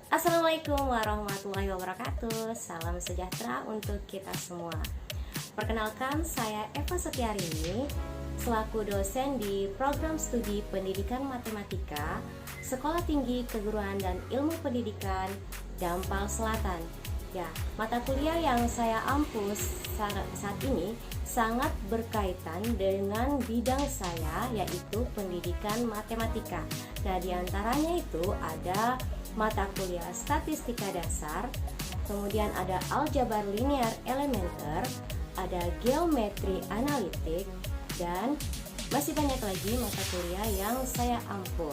Assalamualaikum warahmatullahi wabarakatuh. Salam sejahtera untuk kita semua. Perkenalkan, saya Eva Setiarini selaku dosen di Program Studi Pendidikan Matematika Sekolah Tinggi Keguruan dan Ilmu Pendidikan Dampal Selatan. Ya, mata kuliah yang saya ampu saat ini sangat berkaitan dengan bidang saya, yaitu pendidikan matematika. Nah, diantaranya itu ada mata kuliah statistika dasar, kemudian ada aljabar linear elementer, ada geometri analitik, dan masih banyak lagi mata kuliah yang saya ampu.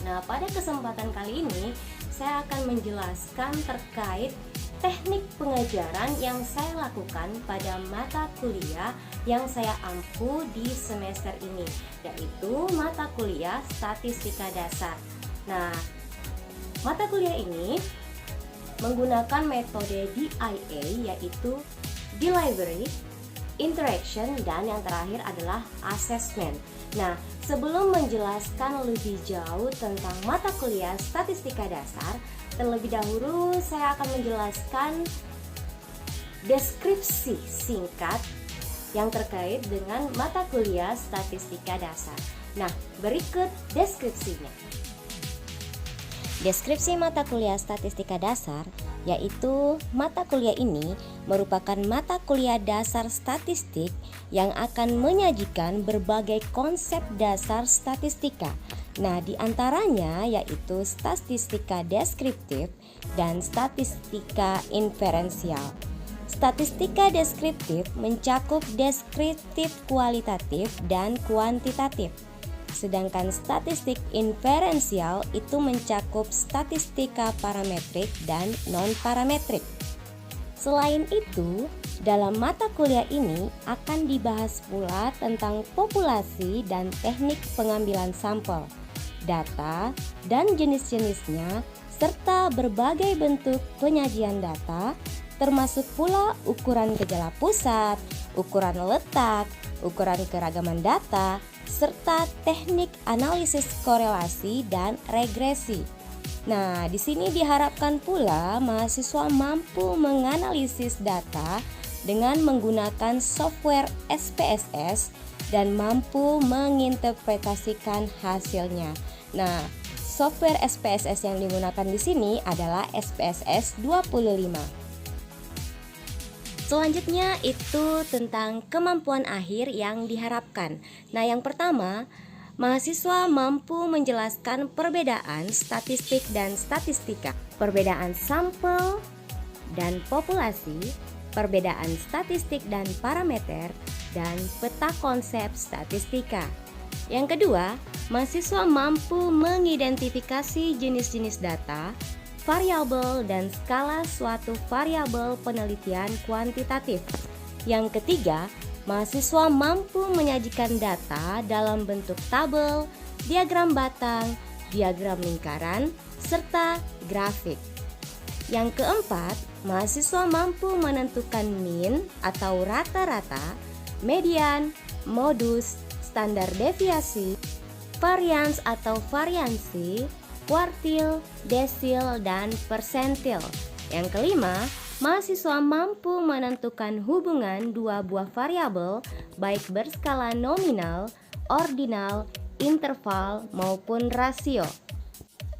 Nah, pada kesempatan kali ini saya akan menjelaskan terkait teknik pengajaran yang saya lakukan pada mata kuliah yang saya ampu di semester ini, yaitu mata kuliah statistika dasar. Nah, mata kuliah ini menggunakan metode DIA, yaitu Delivery, Interaction, dan yang terakhir adalah Assessment. Nah, sebelum menjelaskan lebih jauh tentang mata kuliah statistika dasar, terlebih dahulu saya akan menjelaskan deskripsi singkat yang terkait dengan mata kuliah statistika dasar. Nah, berikut deskripsinya. Deskripsi mata kuliah statistika dasar yaitu mata kuliah ini merupakan mata kuliah dasar statistik yang akan menyajikan berbagai konsep dasar statistika. Nah, di antaranya yaitu statistika deskriptif dan statistika inferensial. Statistika deskriptif mencakup deskriptif kualitatif dan kuantitatif. Sedangkan statistik inferensial itu mencakup statistika parametrik dan non-parametrik. Selain itu, dalam mata kuliah ini akan dibahas pula tentang populasi dan teknik pengambilan sampel, data dan jenis-jenisnya, serta berbagai bentuk penyajian data, termasuk pula ukuran gejala pusat, ukuran letak, ukuran keragaman data, serta teknik analisis korelasi dan regresi. Nah, di sini diharapkan pula mahasiswa mampu menganalisis data dengan menggunakan software SPSS dan mampu menginterpretasikan hasilnya. Nah, software SPSS yang digunakan di sini adalah SPSS 25. Selanjutnya itu tentang kemampuan akhir yang diharapkan. Nah, yang pertama, mahasiswa mampu menjelaskan perbedaan statistik dan statistika, perbedaan sampel dan populasi, perbedaan statistik dan parameter, dan peta konsep statistika. Yang kedua, mahasiswa mampu mengidentifikasi jenis-jenis data, variabel dan skala suatu variabel penelitian kuantitatif. Yang ketiga, mahasiswa mampu menyajikan data dalam bentuk tabel, diagram batang, diagram lingkaran, serta grafik. Yang keempat, mahasiswa mampu menentukan mean atau rata-rata, median, modus, standar deviasi, varians atau variansi, kuartil, desil, dan persentil. Yang kelima, mahasiswa mampu menentukan hubungan dua buah variabel baik berskala nominal, ordinal, interval, maupun rasio.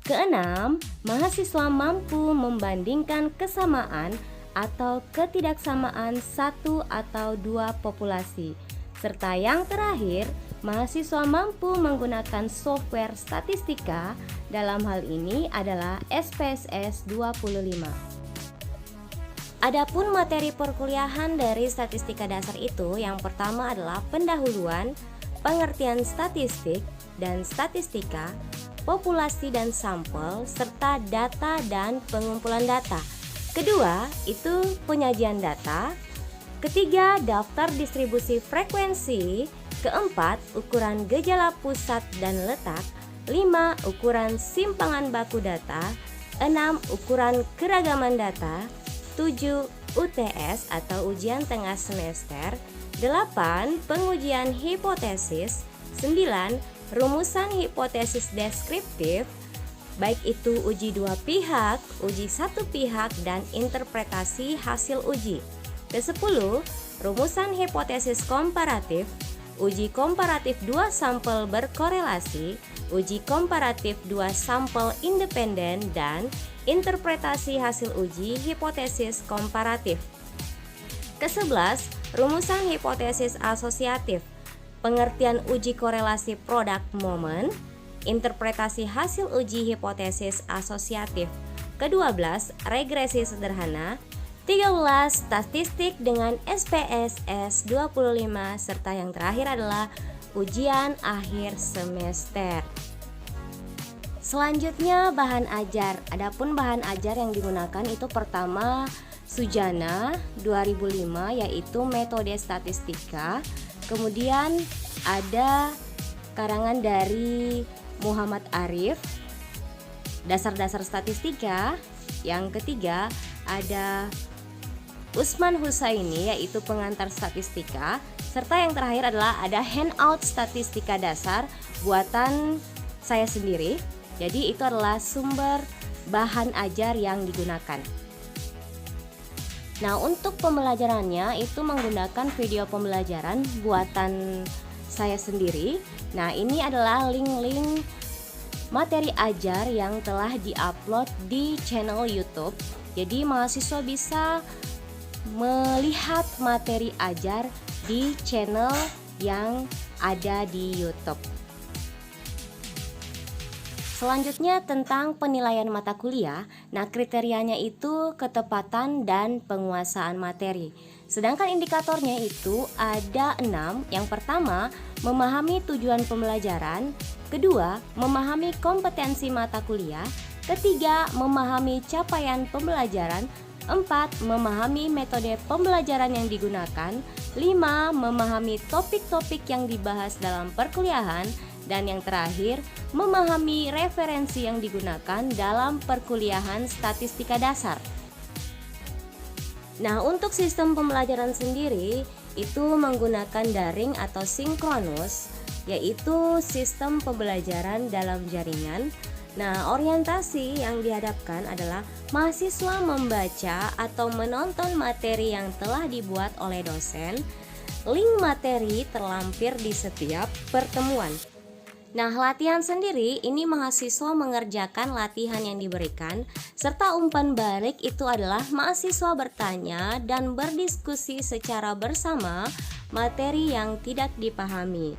Keenam, mahasiswa mampu membandingkan kesamaan atau ketidaksamaan satu atau dua populasi. Serta yang terakhir, mahasiswa mampu menggunakan software statistika, dalam hal ini adalah SPSS 25. Adapun materi perkuliahan dari statistika dasar itu, yang pertama adalah pendahuluan, pengertian statistik dan statistika, populasi dan sampel, serta data dan pengumpulan data. Kedua, itu penyajian data. Ketiga, daftar distribusi frekuensi. Keempat, ukuran gejala pusat dan letak. 5. Ukuran simpangan baku data. 6. Ukuran keragaman data. 7. UTS atau ujian tengah semester. 8. Pengujian hipotesis. 9. Rumusan hipotesis deskriptif. baik itu uji dua pihak, uji satu pihak, dan interpretasi hasil uji. Ke-10, rumusan hipotesis komparatif, uji komparatif dua sampel berkorelasi, uji komparatif dua sampel independen, dan interpretasi hasil uji hipotesis komparatif. Ke-11, rumusan hipotesis asosiatif, pengertian uji korelasi produk momen, interpretasi hasil uji hipotesis asosiatif. Ke-12, regresi sederhana. 13, statistik dengan SPSS 25, serta yang terakhir adalah ujian akhir semester. Selanjutnya bahan ajar. Adapun bahan ajar yang digunakan itu pertama Sujana 2005, yaitu metode statistika. Kemudian ada karangan dari Muhammad Arif, dasar-dasar statistika. Yang ketiga ada Usman Husaini, yaitu pengantar statistika. Serta yang terakhir adalah ada handout statistika dasar buatan saya sendiri. Jadi itu adalah sumber bahan ajar yang digunakan. Nah, untuk pembelajarannya itu menggunakan video pembelajaran buatan saya sendiri. Nah, ini adalah link-link materi ajar yang telah diupload di channel YouTube. Jadi mahasiswa bisa melihat materi ajar di channel yang ada di YouTube. Selanjutnya tentang penilaian mata kuliah. Nah, kriterianya itu ketepatan dan penguasaan materi. Sedangkan indikatornya itu ada 6. Yang pertama, memahami tujuan pembelajaran. Kedua, memahami kompetensi mata kuliah. Ketiga, memahami capaian pembelajaran. 4, memahami metode pembelajaran yang digunakan. 5, memahami topik-topik yang dibahas dalam perkuliahan. Dan yang terakhir, memahami referensi yang digunakan dalam perkuliahan statistika dasar. Nah, untuk sistem pembelajaran sendiri itu menggunakan daring atau sinkronus, yaitu sistem pembelajaran dalam jaringan. Nah, orientasi yang dihadapkan adalah mahasiswa membaca atau menonton materi yang telah dibuat oleh dosen. Link materi terlampir di setiap pertemuan. Nah, latihan sendiri ini mahasiswa mengerjakan latihan yang diberikan, serta umpan balik itu adalah mahasiswa bertanya dan berdiskusi secara bersama materi yang tidak dipahami.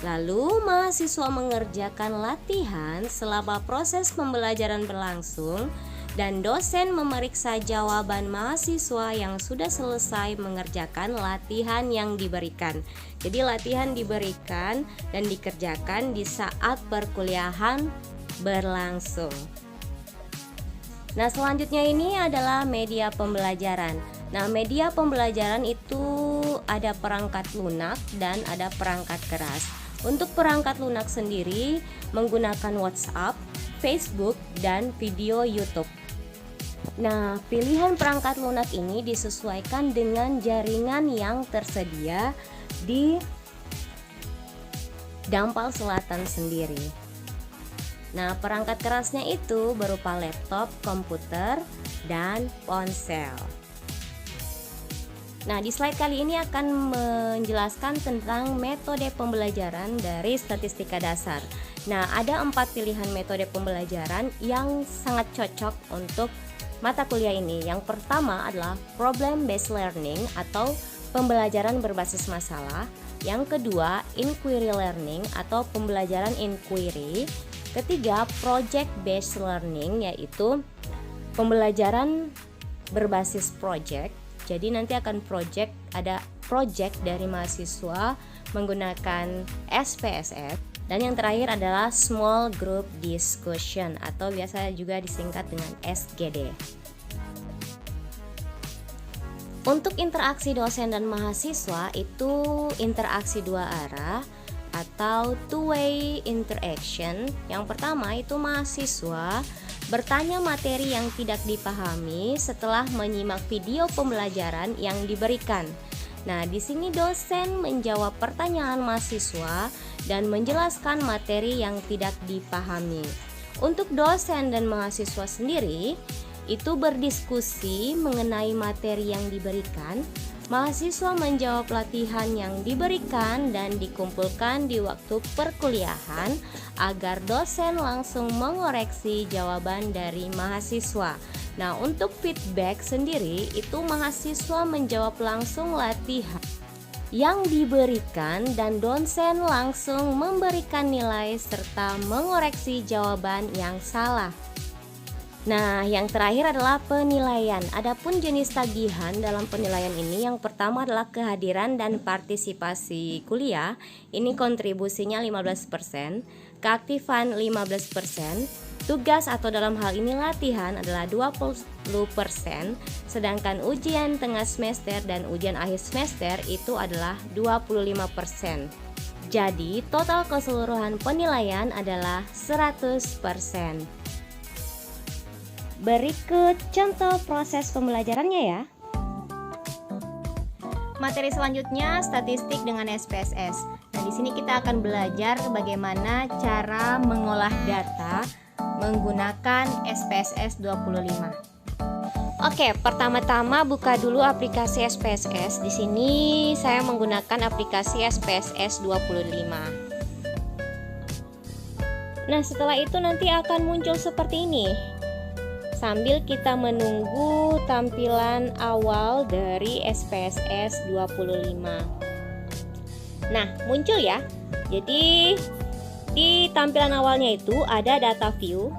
Lalu mahasiswa mengerjakan latihan selama proses pembelajaran berlangsung dan dosen memeriksa jawaban mahasiswa yang sudah selesai mengerjakan latihan yang diberikan. Jadi latihan diberikan dan dikerjakan di saat perkuliahan berlangsung. Nah, selanjutnya ini adalah media pembelajaran. Nah, media pembelajaran itu ada perangkat lunak dan ada perangkat keras. Untuk perangkat lunak sendiri menggunakan WhatsApp, Facebook, dan video YouTube. Nah, pilihan perangkat lunak ini disesuaikan dengan jaringan yang tersedia di Dampal Selatan sendiri. Nah, perangkat kerasnya itu berupa laptop, komputer, dan ponsel. Nah, di slide kali ini akan menjelaskan tentang metode pembelajaran dari statistika dasar. Nah, ada 4 pilihan metode pembelajaran yang sangat cocok untuk mata kuliah ini. Yang pertama adalah problem based learning atau pembelajaran berbasis masalah. Yang kedua, inquiry learning atau pembelajaran inquiry. Ketiga, project based learning, yaitu pembelajaran berbasis project. Jadi nanti akan ada project dari mahasiswa menggunakan SPSS. Dan yang terakhir adalah small group discussion atau biasa juga disingkat dengan SGD. Untuk interaksi dosen dan mahasiswa itu interaksi dua arah atau two-way interaction. Yang pertama itu mahasiswa bertanya materi yang tidak dipahami setelah menyimak video pembelajaran yang diberikan. Nah, di sini dosen menjawab pertanyaan mahasiswa dan menjelaskan materi yang tidak dipahami. Untuk dosen dan mahasiswa sendiri, itu berdiskusi mengenai materi yang diberikan. Mahasiswa menjawab latihan yang diberikan dan dikumpulkan di waktu perkuliahan agar dosen langsung mengoreksi jawaban dari mahasiswa. Nah, untuk feedback sendiri itu mahasiswa menjawab langsung latihan yang diberikan dan dosen langsung memberikan nilai serta mengoreksi jawaban yang salah. Nah, yang terakhir adalah penilaian. Adapun jenis tagihan dalam penilaian ini, yang pertama adalah kehadiran dan partisipasi kuliah. Ini kontribusinya 15%, keaktifan 15%, tugas atau dalam hal ini latihan adalah 20%, sedangkan ujian tengah semester dan ujian akhir semester itu adalah 25%. Jadi, total keseluruhan penilaian adalah 100%. Berikut contoh proses pembelajarannya ya. Materi selanjutnya statistik dengan SPSS. Nah, di sini kita akan belajar bagaimana cara mengolah data menggunakan SPSS 25. Oke, pertama-tama buka dulu aplikasi SPSS. Di sini saya menggunakan aplikasi SPSS 25. Nah, setelah itu nanti akan muncul seperti ini. Sambil kita menunggu tampilan awal dari SPSS 25. Nah, muncul ya. Jadi di tampilan awalnya itu ada data view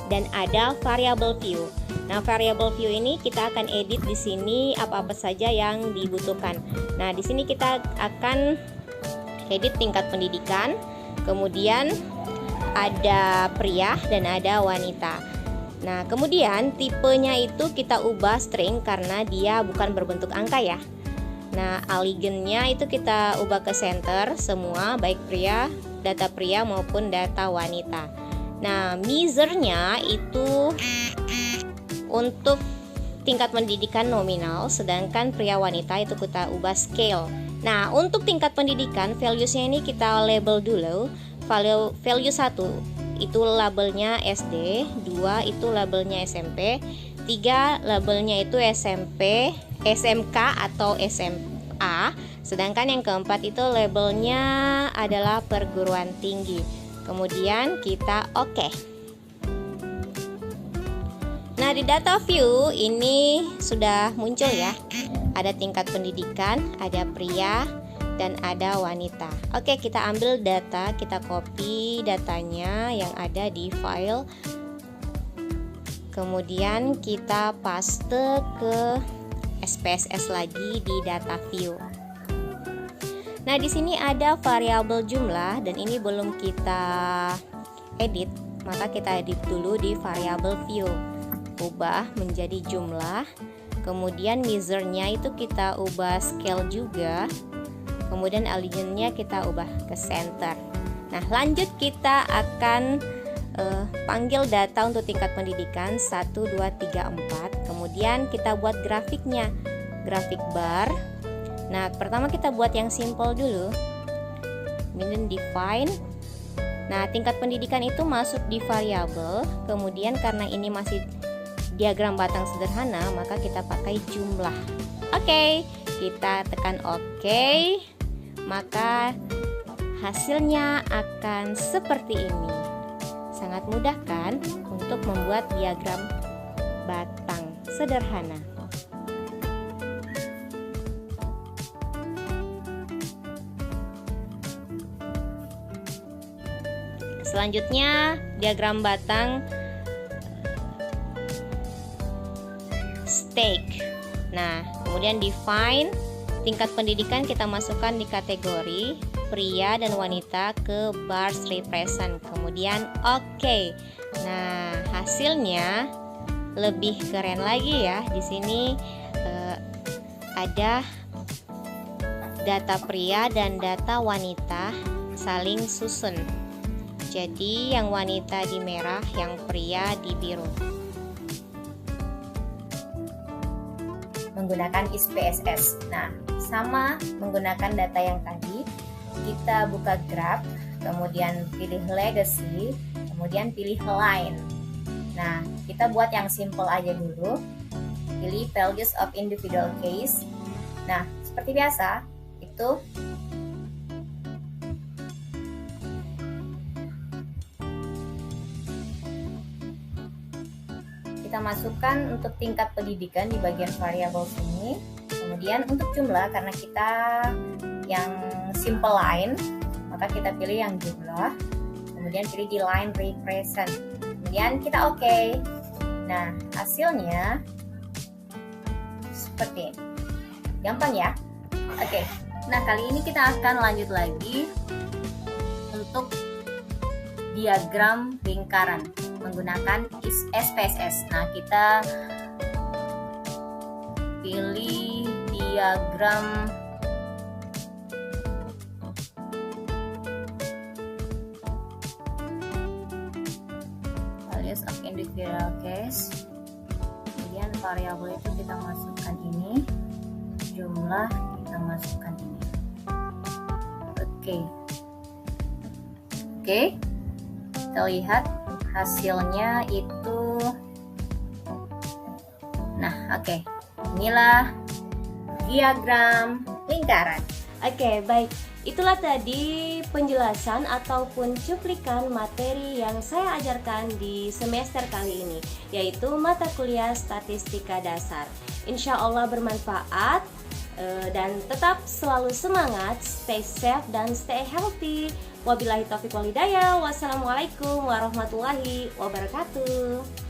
dan ada variable view. Nah, variable view ini kita akan edit di sini apa-apa saja yang dibutuhkan. Nah, di sini kita akan edit tingkat pendidikan, kemudian ada pria dan ada wanita. Nah, kemudian tipenya itu kita ubah string karena dia bukan berbentuk angka ya. Nah, alignnya itu kita ubah ke center semua, baik pria, data pria maupun data wanita. Nah, measurnya itu untuk tingkat pendidikan nominal, sedangkan pria wanita itu kita ubah scale. Nah, untuk tingkat pendidikan, values-nya ini kita label dulu. Value 1 itu labelnya SD, 2 itu labelnya SMP, 3 labelnya itu SMP, SMK atau SMA, sedangkan yang keempat itu labelnya adalah perguruan tinggi. Kemudian kita oke. Nah, di data view ini sudah muncul ya. Ada tingkat pendidikan, ada pria, dan ada wanita. Oke, kita ambil data, kita copy datanya yang ada di file. Kemudian kita paste ke SPSS lagi di data view. Nah, di sini ada variabel jumlah dan ini belum kita edit, maka kita edit dulu di variabel view. Ubah menjadi jumlah. Kemudian measure-nya itu kita ubah scale juga. Kemudian alignnya kita ubah ke center. Nah, lanjut kita akan panggil data untuk tingkat pendidikan 1, 2, 3, 4. Kemudian kita buat grafiknya, grafik bar. Nah, pertama kita buat yang simple dulu. Kemudian define. Nah, tingkat pendidikan itu masuk di variabel. Kemudian karena ini masih diagram batang sederhana, maka kita pakai jumlah. Oke, kita tekan oke. Maka hasilnya akan seperti ini. Sangat mudah kan untuk membuat diagram batang sederhana. Selanjutnya diagram batang stake. Nah, kemudian define. Tingkat pendidikan kita masukkan di kategori pria dan wanita ke bars represent. Kemudian oke. Nah, hasilnya lebih keren lagi ya. Di sini ada data pria dan data wanita saling susun. Jadi yang wanita di merah, yang pria di biru. Menggunakan SPSS. Nah, sama menggunakan data yang tadi, kita buka graph, kemudian pilih legacy, kemudian pilih line. Nah, kita buat yang simple aja dulu. Pilih values of individual case. Nah, seperti biasa, itu kita masukkan untuk tingkat pendidikan di bagian variabel sini. Kemudian untuk jumlah, karena kita yang simple line, maka kita pilih yang jumlah. Kemudian pilih di line represent. Kemudian kita oke. Nah, hasilnya seperti ini. Gampang ya? Oke. Nah, kali ini kita akan lanjut lagi untuk diagram lingkaran menggunakan SPSS. Nah, kita pilih diagram values of individual case. Kemudian variabel itu kita masukkan ini, jumlah kita masukkan ini. Oke, kita lihat hasilnya itu. Nah, oke. Inilah diagram lingkaran. Oke, baik. Itulah tadi penjelasan ataupun cuplikan materi yang saya ajarkan di semester kali ini, yaitu mata kuliah Statistika Dasar. Insya Allah bermanfaat, dan tetap selalu semangat, stay safe dan stay healthy. Wabillahi taufiq wal hidayah. Wassalamualaikum warahmatullahi wabarakatuh.